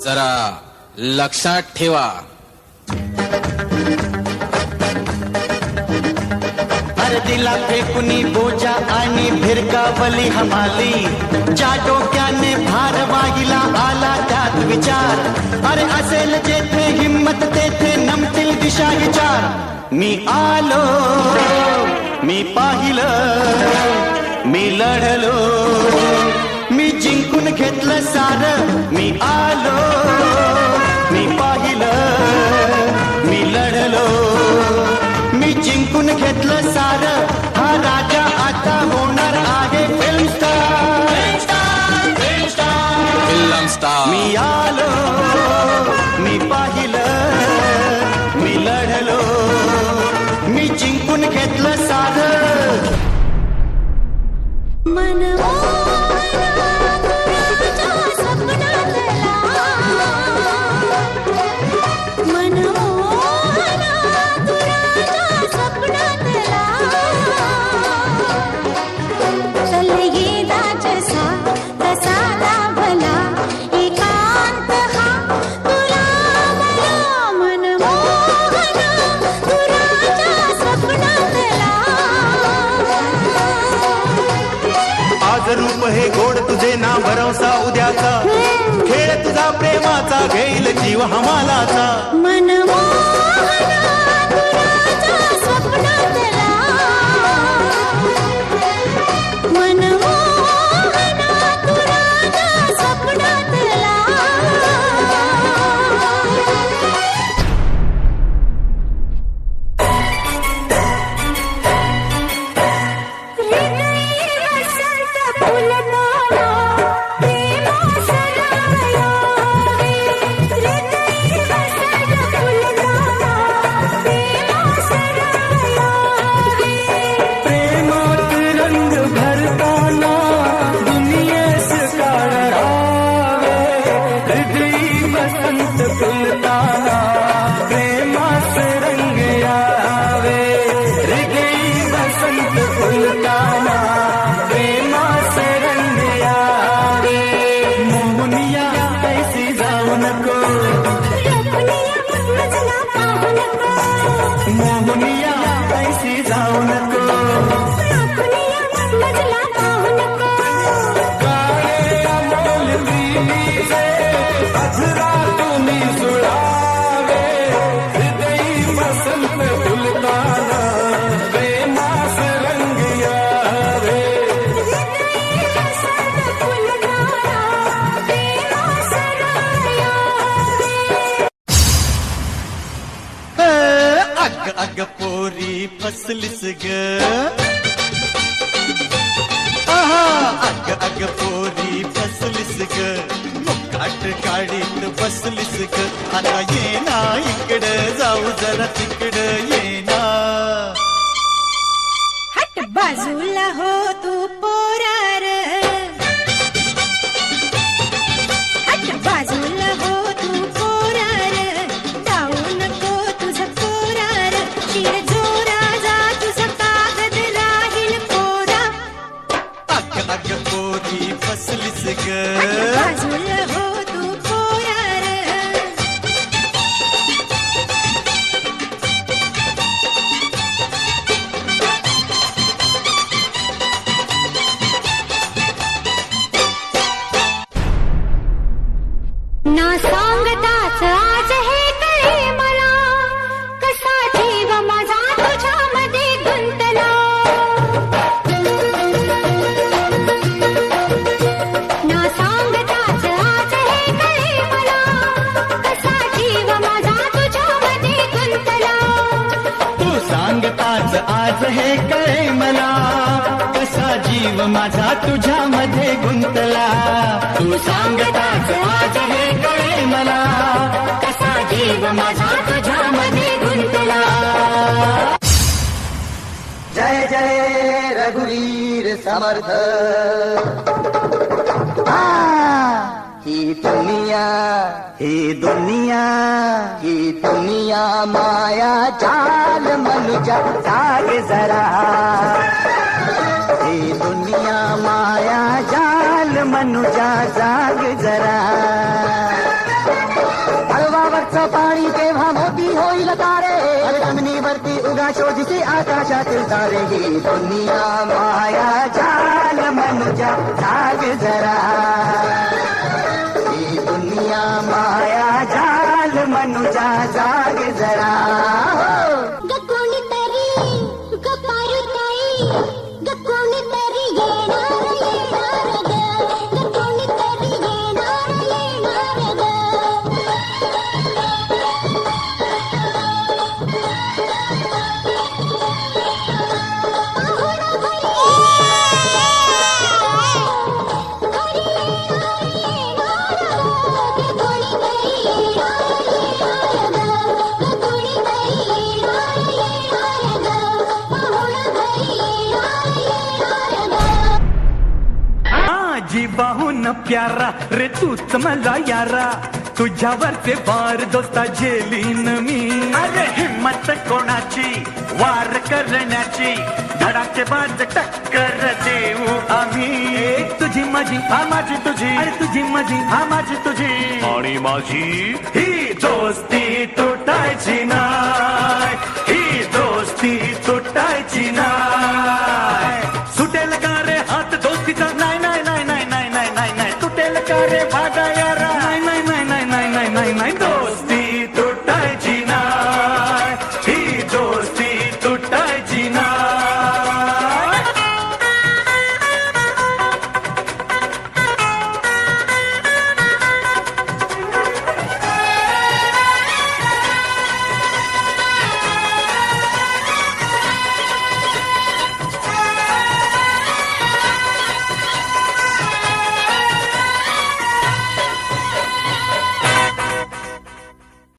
जरा लक्षात ठेवा. अरे दिला फेकुनी बोजा आणि भिरकावली हमाली, ज्या डोक्याने भार वाहिला आला त्यात विचार. अरे असेल जेथे हिम्मत तेथे नमतील दिशा विचार. मी आलो, मी पाहिलं, मी लढलो, मी जिंकून घेतलं सार. मी आलो, मी पाहिलं, मी लढलो, मी जिंकून घेतलं सार. हा राजा आता होणार आहे फिल्म स्टार. Film star. मी आलो, मी पाहिलं, मी लढलो, मी जिंकून घेतलं सार. रूप हे गोड तुझे ना भरवसा उद्याचा, खेळ तुझा प्रेमाचा घेईल जीव हमालाचा. मोहनिया ऐसी जाऊ नको, काळे अमोल दिलीचे अधरा तुम्ही सुळावे. हृदयी वसंत फुलताना प्रेमास रंग यावे. अग अग पोरी फसलीस ग, अग अग पोरी फसलीस ग, मुकाट काढीत बसलीस ग. आता ये ना इकडं जाऊ जरा तिकडं ये ना. हट बाजूला हो तू पोरार, हट बाजूला हो तू पोरार. जाऊ नको तुझं पोरार, शिर जोरा जा तुझं कागद राहील पोरा. अग अग पोरी फसलीस ग, हट बाजूला हो तू पोरार. ना सांगताच आज हे कळे मला, कसा जीव माझा तुझ्यामध्ये गुंतला. ना सांगताच आज हे कळे मला, कसा जीव माझा तुझ्यामध्ये गुंतला. तू सांगताच आज हे कळे मला, कसा जीव माझा तुझ्यामध्ये गुंतला. तू सांगताच आज हे कळे मला, कसा जीव माझा तुझ्यामध्ये गुंतला. जय जय रघुवीर समर्थ. ही दुनिया, ही दुनिया, ही दुनिया माया जाल मनुजा जाग जरा. ही दुनिया माया जाल मनुजा जाग जरा. तारे अरे जमिनीवरती उगा शोधीचे आकाशातील तारे ही दुनिया माया जाल मनुजा जाग जरा ही दुनिया माया जाल मनुजा जाग जरा ग कोणीतरी ग पारुताई ग कोणीतरी येणार येणार ग कोणीतरी येणार येणार ग जीवाहून प्यारा रे तूच मला यारा तुझ्यावरचे वार दोस्ता झेलीन मी अरे हिम्मत कोणाची वार करण्याची धडाकेबाज टक्कर देऊ आम्ही तुझी माझी हा माझी तुझी अरे तुझी माझी हा माझी तुझी आणि माझी ही दोस्ती तुटायची ना